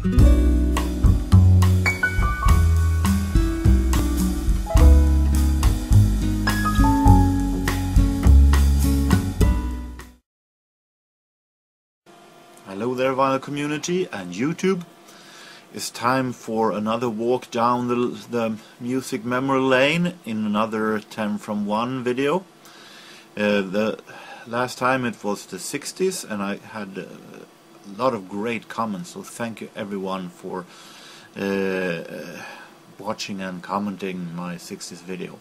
Hello there, vinyl community and YouTube. It's time for another walk down the music memory lane in another 10 from 1 video. The last time it was the 60s, and I had a lot of great comments, so thank you everyone for watching and commenting my 60s video.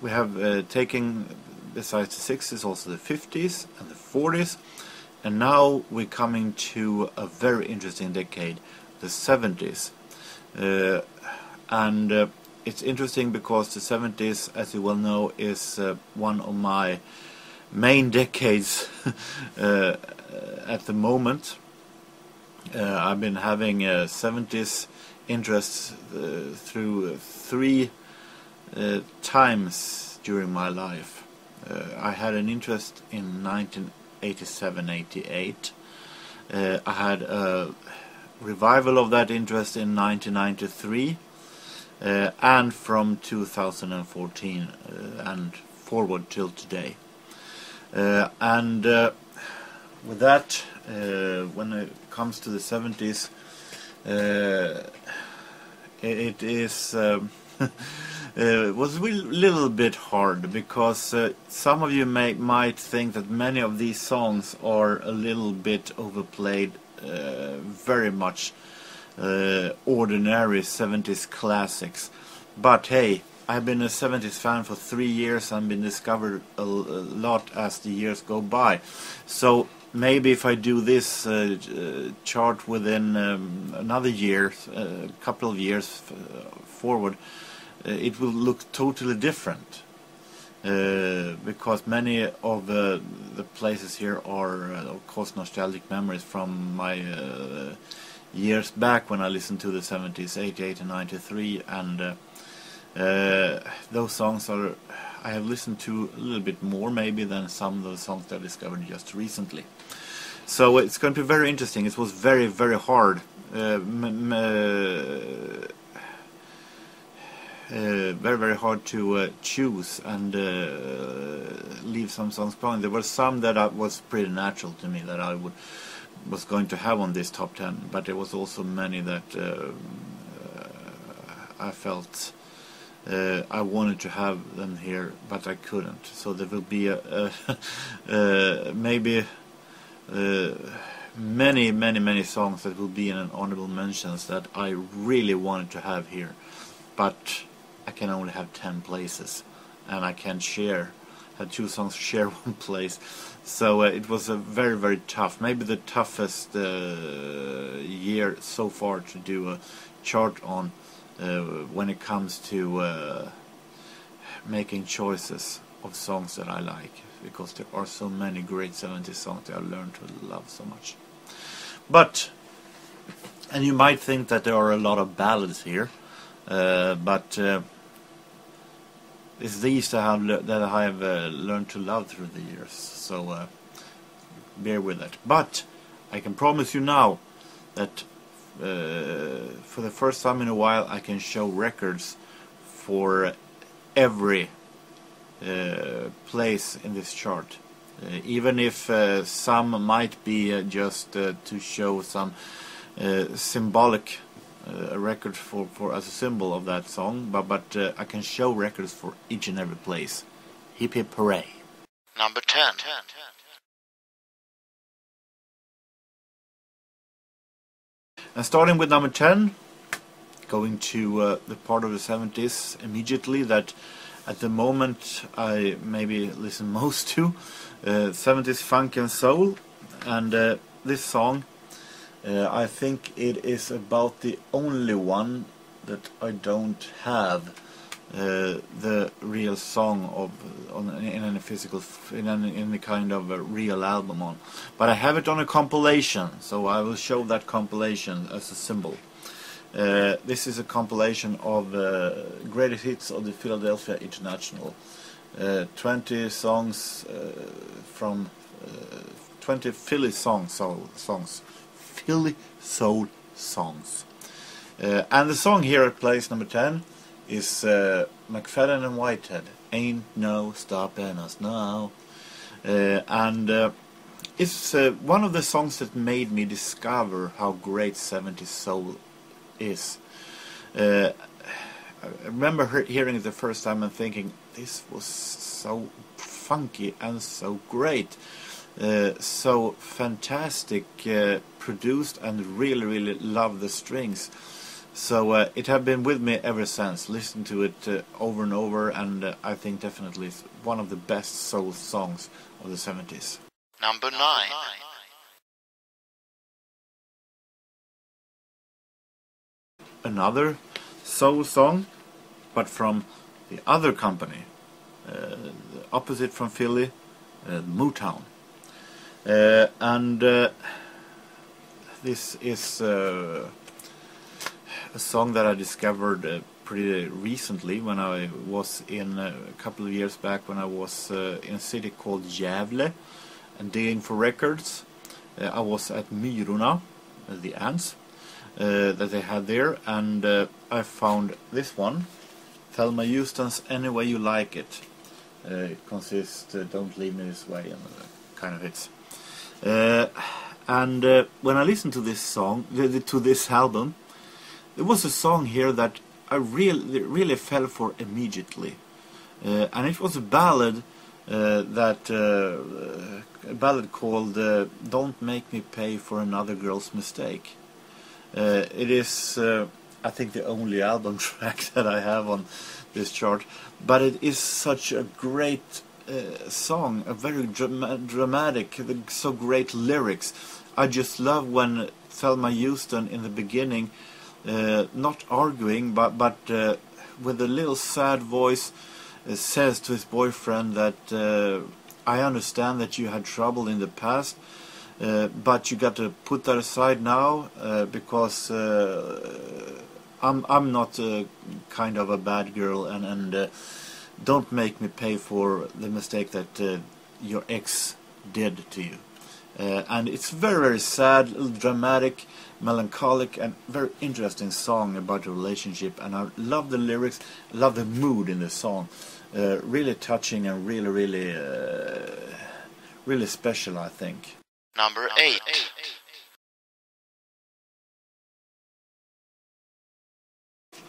We have taken, besides the 60s, also the 50s and the 40s, and now we're coming to a very interesting decade, the 70s. It's interesting because the 70s, as you well know, is one of my main decades at the moment. I've been having 70s interests through 3 times during my life. I had an interest in 1987-88. I had a revival of that interest in 1993, and from 2014 and forward till today. With that, when it comes to the 70s, it is was a little bit hard, because some of you might think that many of these songs are a little bit overplayed, very much ordinary 70s classics. But hey, I've been a 70s fan for 3 years and been discovered a lot as the years go by. So maybe if I do this chart within another year, a couple of years forward, it will look totally different, because many of the places here are of course nostalgic memories from my years back when I listened to the 70s, 88 and 93, and those songs I have listened to a little bit more maybe than some of the songs that I discovered just recently. So it's going to be very interesting. It was very, very hard. Very, very hard to choose and leave some songs behind. There were some that was pretty natural to me that I was going to have on this top 10, but there was also many that I felt I wanted to have them here, but I couldn't. So there will be maybe many songs that will be in an honorable mentions that I really wanted to have here, but I can only have 10 places, and I can't have 2 songs share 1 place. So it was a very, very tough, maybe the toughest year so far to do a chart on when it comes to making choices of songs that I like, because there are so many great 70s songs that I learned to love so much. And you might think that there are a lot of ballads here, but it's these that I have learned to love through the years, so bear with it. But I can promise you now that for the first time in a while I can show records for every place in this chart, even if some might be just to show some symbolic a record for as a symbol of that song, but I can show records for each and every place. Hip hip hooray. Number 10. And starting with number 10, going to the part of the 70s immediately that at the moment I maybe listen most to, 70s funk and soul, and this song, I think it is about the only one that I don't have the real song in any physical, in any kind of a real album on, but I have it on a compilation, so I will show that compilation as a symbol. This is a compilation of greatest hits of the Philadelphia International, 20 songs from 20 Philly songs Philly soul songs. And the song here at place number 10 is McFadden and Whitehead, Ain't No Stoppin' Us Now. It's one of the songs that made me discover how great 70s soul is. I remember hearing it the first time and thinking, this was so funky and so great, so fantastic, produced, and really love the strings. So it has been with me ever since. Listened to it over and over, and I think definitely it's one of the best soul songs of the 70s. Number 9. Another soul song, but from the other company, the opposite from Philly, Motown. This is a song that I discovered pretty recently when I was in a couple of years back when I was in a city called Gävle and digging for records. I was at Myrorna, the ants that they had there, and I found this one, Thelma Houston's Any Way You Like It. It consists Don't Leave Me This Way and kind of hits. When I listened to this song, to this album, there was a song here that I really fell for immediately, and it was a ballad a ballad called "Don't Make Me Pay for Another Girl's Mistake." It is, I think, the only album track that I have on this chart, but it is such a great song, a very dramatic, so great lyrics. I just love when Thelma Houston in the beginning, not arguing, but with a little sad voice, says to his boyfriend that I understand that you had trouble in the past, but you got to put that aside now because I'm not kind of a bad girl, and don't make me pay for the mistake that your ex did to you. And it's very sad, dramatic, melancholic, and very interesting song about a relationship. And I love the lyrics, love the mood in the song. Really touching and really special, I think. Number 8.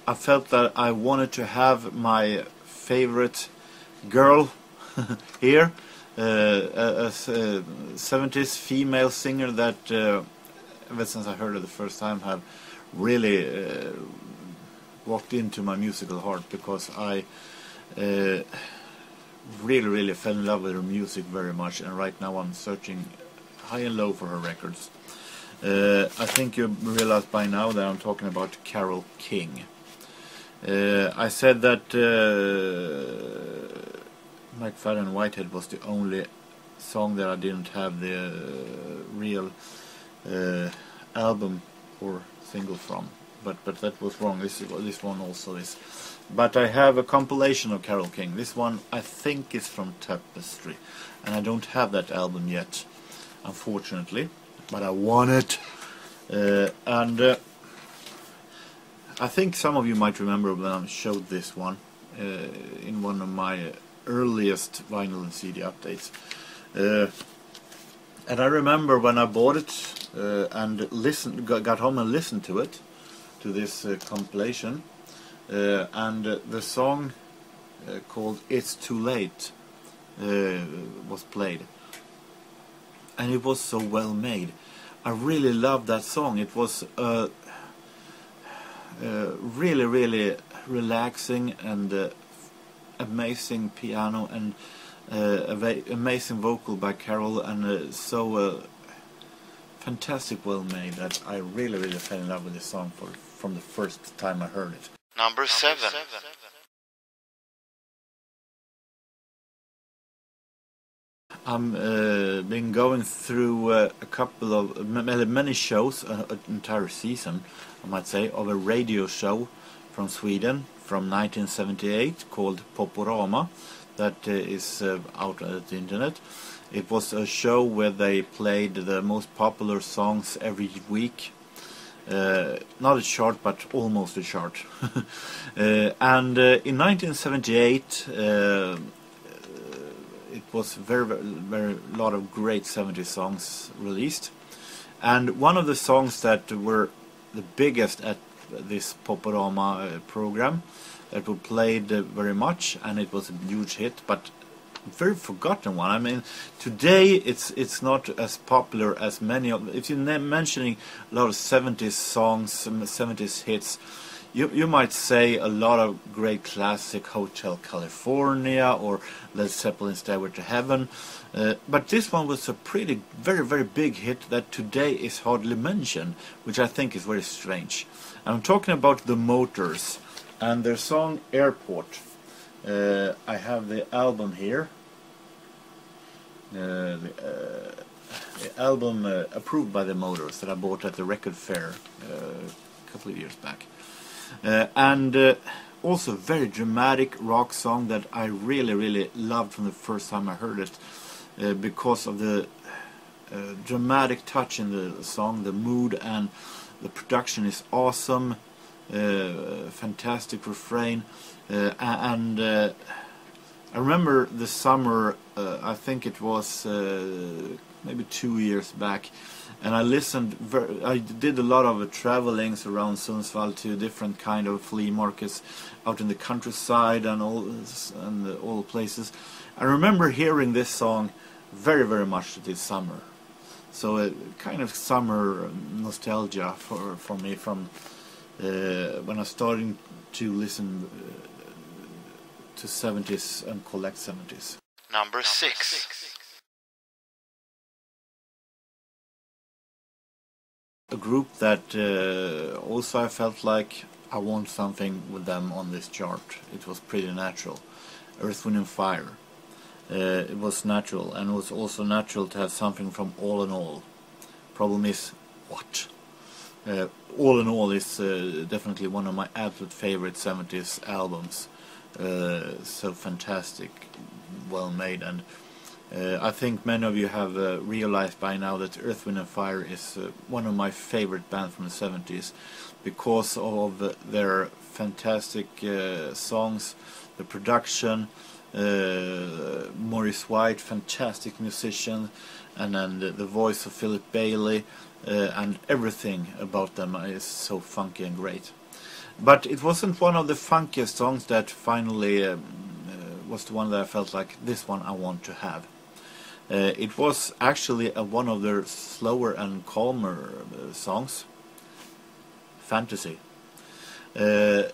I felt that I wanted to have my favorite girl here, a 70s female singer that ever since I heard it the first time have really walked into my musical heart, because I really fell in love with her music very much, and right now I'm searching high and low for her records. I think you realize by now that I'm talking about Carole King. I said that McFadden Whitehead was the only song that I didn't have the real album or single from, but that was wrong. This one also is. But I have a compilation of Carole King. This one I think is from Tapestry, and I don't have that album yet, unfortunately, but I want it. I think some of you might remember when I showed this one in one of my earliest vinyl and CD updates. And I remember when I bought it and got home and listened to it, to this compilation, and the song called "It's Too Late" was played, and it was so well made. I really loved that song. It was really relaxing and amazing piano and amazing vocal by Carole, and so fantastic well made that I really fell in love with this song from the first time I heard it. Number 7. I'm been going through a couple of many shows, an entire season, I might say, of a radio show from Sweden from 1978 called Poporama, that is out at the internet. It was a show where they played the most popular songs every week. Not a chart, but almost a chart. And in 1978, it was very lot of great 70s songs released. And one of the songs that were the biggest at this Poporama program, that were played very much, and it was a huge hit, but very forgotten one. I mean, today it's not as popular as many of. If you're mentioning a lot of 70s songs, 70s hits, you might say a lot of great classic, Hotel California or Led Zeppelin's Stairway to Heaven, but this one was a very big hit that today is hardly mentioned, which I think is very strange. I'm talking about the Motors and their song Airport. I have the album here. The album approved by the Motors that I bought at the record fair a couple of years back. And also very dramatic rock song that I really loved from the first time I heard it, because of the dramatic touch in the song, the mood, and the production is awesome. Fantastic refrain, and I remember the summer, I think it was maybe 2 years back, and I did a lot of travelings around Sundsvall to different kind of flea markets out in the countryside and all places. I remember hearing this song very much this summer, so a kind of summer nostalgia for me from when I was starting to listen to 70s and collect 70s. Number 6. A group that also I felt like I want something with them on this chart. It was pretty natural. Earth, Wind and Fire. It was natural, and it was also natural to have something from All in All. Problem is, what? All in All is definitely one of my absolute favorite 70s albums. So fantastic, well made, and I think many of you have realized by now that Earth, Wind and Fire is one of my favorite bands from the 70s because of their fantastic songs, the production, Maurice White, fantastic musician, and then the voice of Philip Bailey, and everything about them is so funky and great. But it wasn't one of the funkiest songs that finally was the one that I felt like, this one I want to have. It was actually one of their slower and calmer songs, Fantasy. It's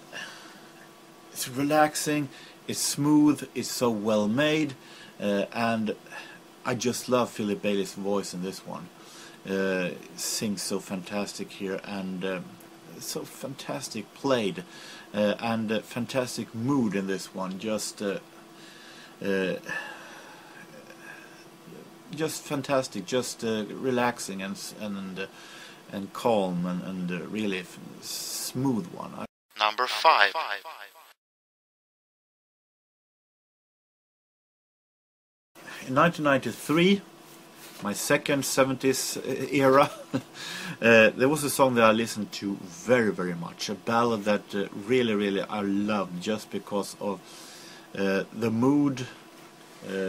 relaxing, it's smooth, it's so well made, and I just love Philip Bailey's voice in this one. Sings so fantastic here, and so fantastic played, and fantastic mood in this one. Just fantastic, just relaxing and calm, and really smooth one. Number 5. In 1993, my second 70s era, there was a song that I listened to very much, a ballad that really I loved just because of the mood,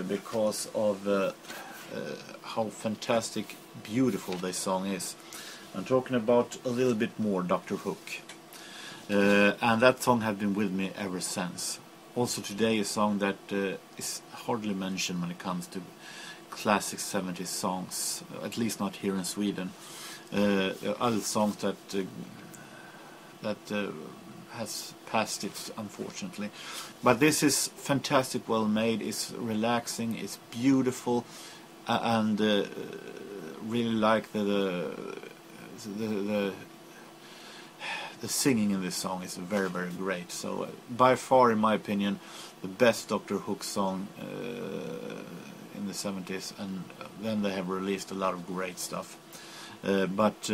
because of how fantastic, beautiful this song is. I'm talking about A Little Bit More, Dr. Hook. And that song has been with me ever since. Also today a song that is hardly mentioned when it comes to classic 70s songs, at least not here in Sweden. There are other songs that has passed it, unfortunately. But this is fantastic, well made, it's relaxing, it's beautiful, and really like the singing in this song is very great. So by far, in my opinion, the best Dr. Hook song in the 70s, and then they have released a lot of great stuff. But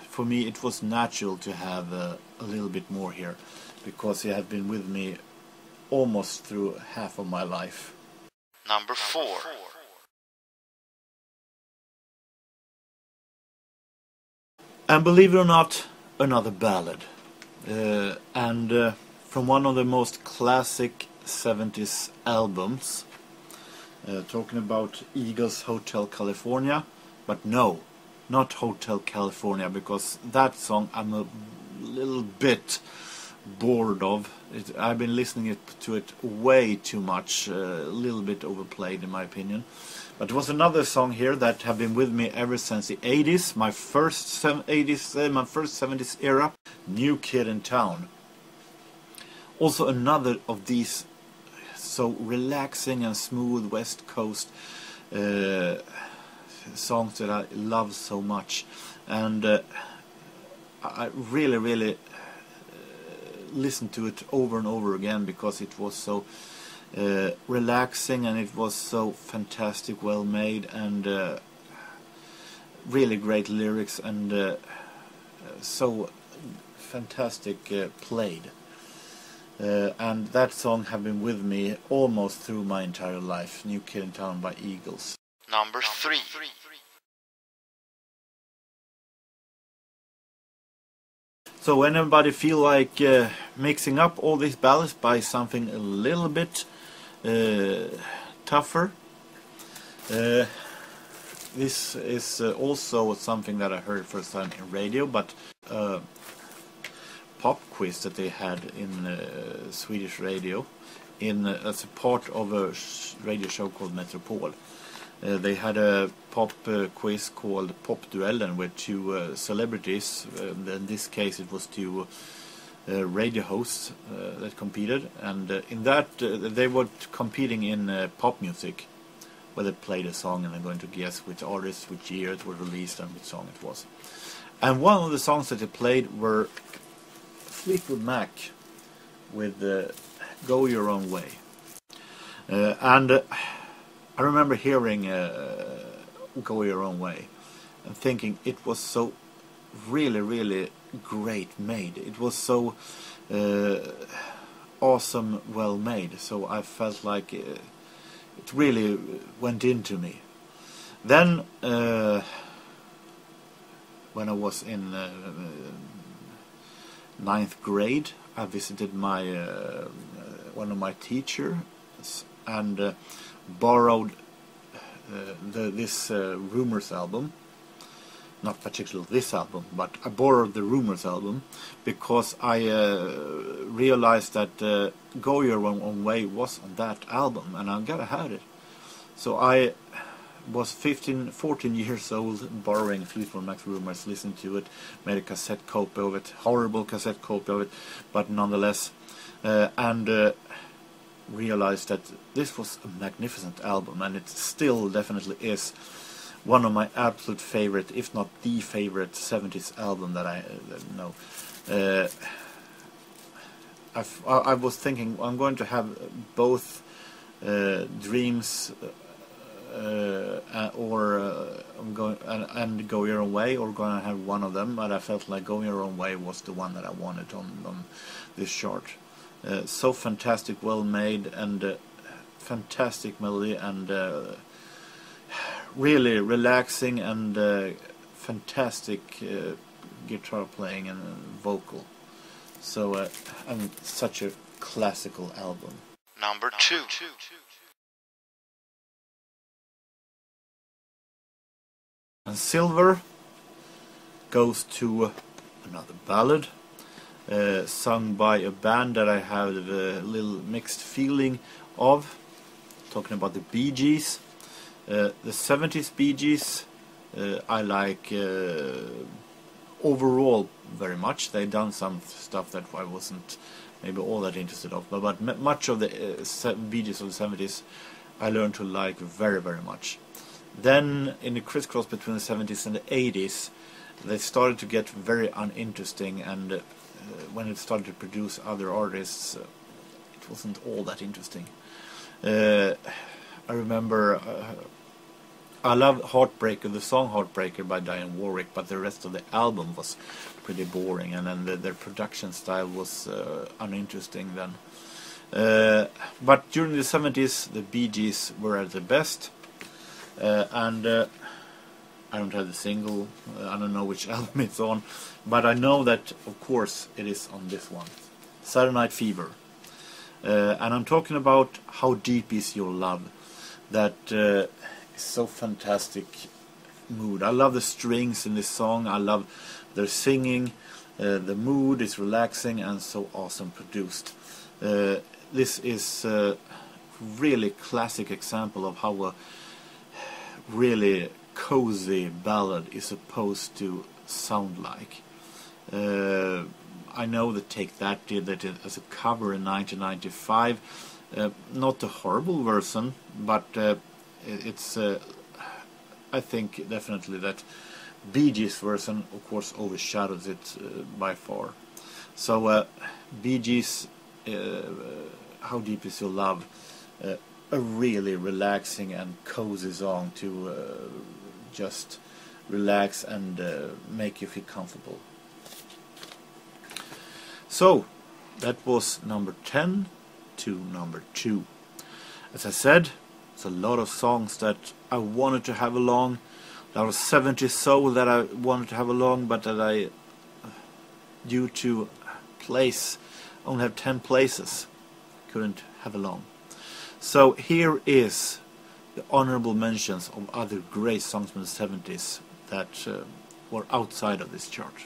for me it was natural to have a little bit more here, because he had been with me almost through half of my life. Number 4. And believe it or not, another ballad. And from one of the most classic 70s albums. Talking about Eagles' Hotel California. But no, not Hotel California, because that song I'm a little bit bored of. I've been listening to it way too much, a little bit overplayed in my opinion. But there was another song here that have been with me ever since the 80s, my first 70s era, New Kid in Town. Also another of these so relaxing and smooth West Coast songs that I love so much, and I really listened to it over and over again because it was so relaxing, and it was so fantastic, well made, and really great lyrics, and so fantastic played. And that song have been with me almost through my entire life. New Kid in Town by Eagles. Number 3. So when anybody feel like mixing up all these ballads by something a little bit tougher, this is also something that I heard first time in radio, but pop quiz that they had in Swedish radio as a part of a radio show called Metropol. They had a pop quiz called Pop Duellen with two celebrities. In this case it was two radio hosts that competed, and in that they were competing in pop music, where they played a song and they're going to guess which artist, which year it was released, and which song it was. And one of the songs that they played were Fleetwood Mac with Go Your Own Way. And I remember hearing Go Your Own Way and thinking it was so really great made. It was so awesome, well made. So I felt like it really went into me. Then when I was in 9th grade, I visited my one of my teachers and borrowed this Rumors album. Not particularly this album, but I borrowed the Rumors album because I realized that Go Your Own Way was on that album, and I gotta have it. So I was 14 years old, borrowing Fleetwood Mac's Rumors, listened to it, made a cassette copy of it, horrible cassette copy of it, but nonetheless, and realized that this was a magnificent album, and it still definitely is one of my absolute favorite, if not the favorite 70s album that I know. I was thinking I'm going to have both Dreams or I'm going and Go Your Own Way, or going to have one of them, but I felt like Go Your Own Way was the one that I wanted on this chart. So fantastic, well made, and fantastic melody, and really relaxing, and fantastic guitar playing and vocal. So and such a classical album. Number 2. And silver goes to another ballad, sung by a band that I have a little mixed feeling of. Talking about the Bee Gees. The 70s Bee Gees I like overall very much. They done some stuff that I wasn't maybe all that interested of, but much of the Bee Gees of the 70s I learned to like very much. Then in the crisscross between the 70s and the 80s, they started to get very uninteresting, and when it started to produce other artists, it wasn't all that interesting. I remember I love Heartbreaker, the song Heartbreaker by Dionne Warwick, but the rest of the album was pretty boring, and then their production style was uninteresting then. But during the 70s, the Bee Gees were at their best, and I don't have the single, I don't know which album it's on, but I know that of course it is on this one, Saturday Night Fever. And I'm talking about How Deep Is Your Love. That is so fantastic mood. I love the strings in this song, I love their singing, the mood is relaxing and so awesome produced. This is a really classic example of how a really cozy ballad is supposed to sound like. I know that Take That did that as a cover in 1995. Not a horrible version, but it's I think definitely that Bee Gees version of course overshadows it by far. So Bee Gees, How Deep Is Your Love, a really relaxing and cozy song to just relax and make you feel comfortable. So that was number 10 to number 2. As I said, it's a lot of songs that I wanted to have along. There was 70s soul that I wanted to have along, but that I, due to place, only have 10 places, couldn't have along. So here is the honorable mentions of other great songs from the 70s that were outside of this chart.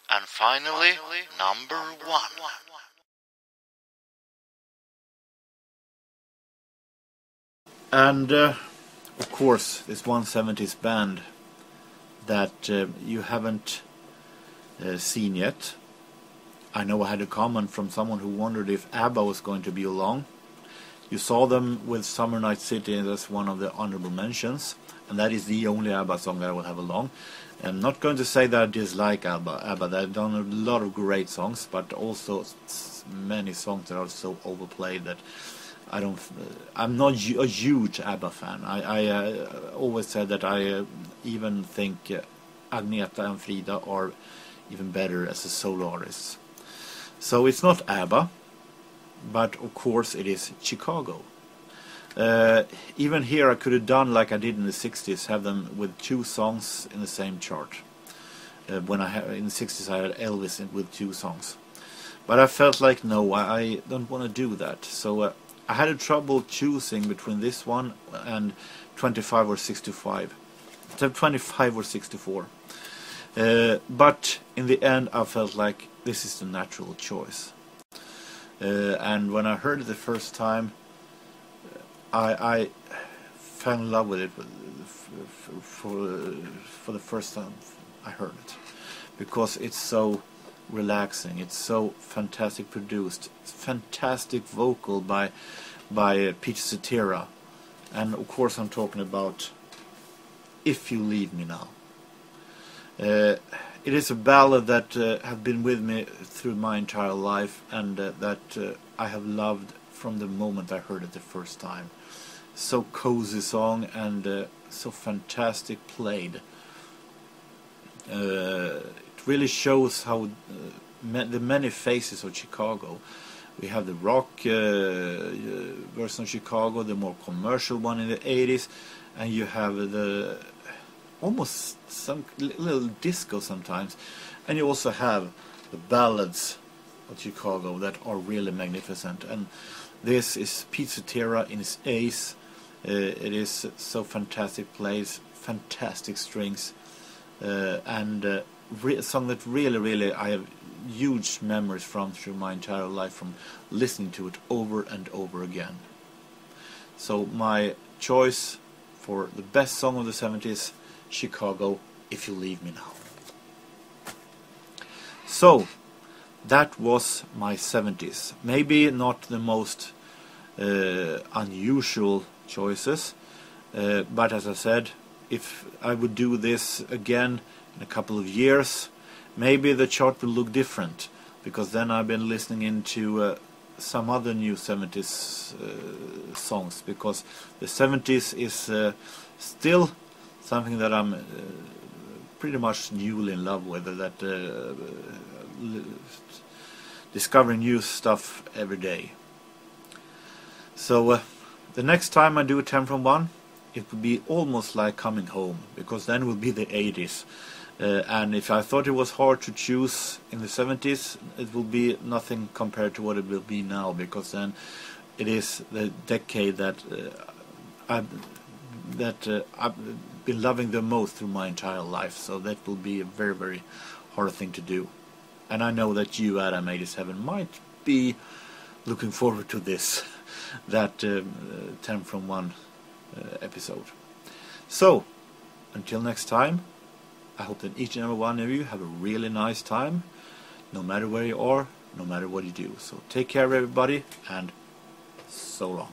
And finally, number 1. And of course, this one 70s band that you haven't seen yet. I know I had a comment from someone who wondered if ABBA was going to be along. You saw them with Summer Night City, and that's one of the honorable mentions, and that is the only ABBA song that I will have along. I'm not going to say that I dislike ABBA. They've done a lot of great songs, but also many songs that are so overplayed that I'm not a huge ABBA fan. I always said that I even think Agneta and Frida are even better as a solo artists. So it's not ABBA, but of course it is Chicago. Even here I could have done like I did in the 60s, have them with 2 songs in the same chart. When in the 60s I had Elvis with 2 songs. But I felt like no, I don't want to do that. So I had a trouble choosing between this one and 25 or 65. 25 or 64. But in the end I felt like this is the natural choice. And when I heard it the first time, I fell in love with it for the first time I heard it, because it's so relaxing, it's so fantastic produced, fantastic vocal by Peter Cetera, and of course I'm talking about If You Leave Me Now. It is a ballad that have been with me through my entire life, and that I have loved from the moment I heard it the first time. So cozy song and so fantastic played. It really shows how the many faces of Chicago. We have the rock version of Chicago, the more commercial one in the 80s, and you have the almost some little disco sometimes, and you also have the ballads of Chicago that are really magnificent. And this is Pete Cetera in his ace. It is so fantastic plays, fantastic strings, and a song that really I have huge memories from through my entire life, from listening to it over and over again. So my choice for the best song of the 70s, Chicago, If You Leave Me Now. So that was my 70s. Maybe not the most unusual choices, but as I said, if I would do this again in a couple of years, maybe the chart will look different, because then I've been listening into some other new 70s songs, because the 70s is still something that I'm pretty much newly in love with, that discovering new stuff every day. So the next time I do a 10 from 1, it will be almost like coming home, because then will be the 80s. And if I thought it was hard to choose in the 70s, it will be nothing compared to what it will be now, because then it is the decade that I've been loving the most through my entire life. So that will be a very, very hard thing to do. And I know that you, Adam 87, might be looking forward to this, that 10 from 1 episode. So, until next time, I hope that each and every one of you have a really nice time, no matter where you are, no matter what you do. So take care, everybody, and so long.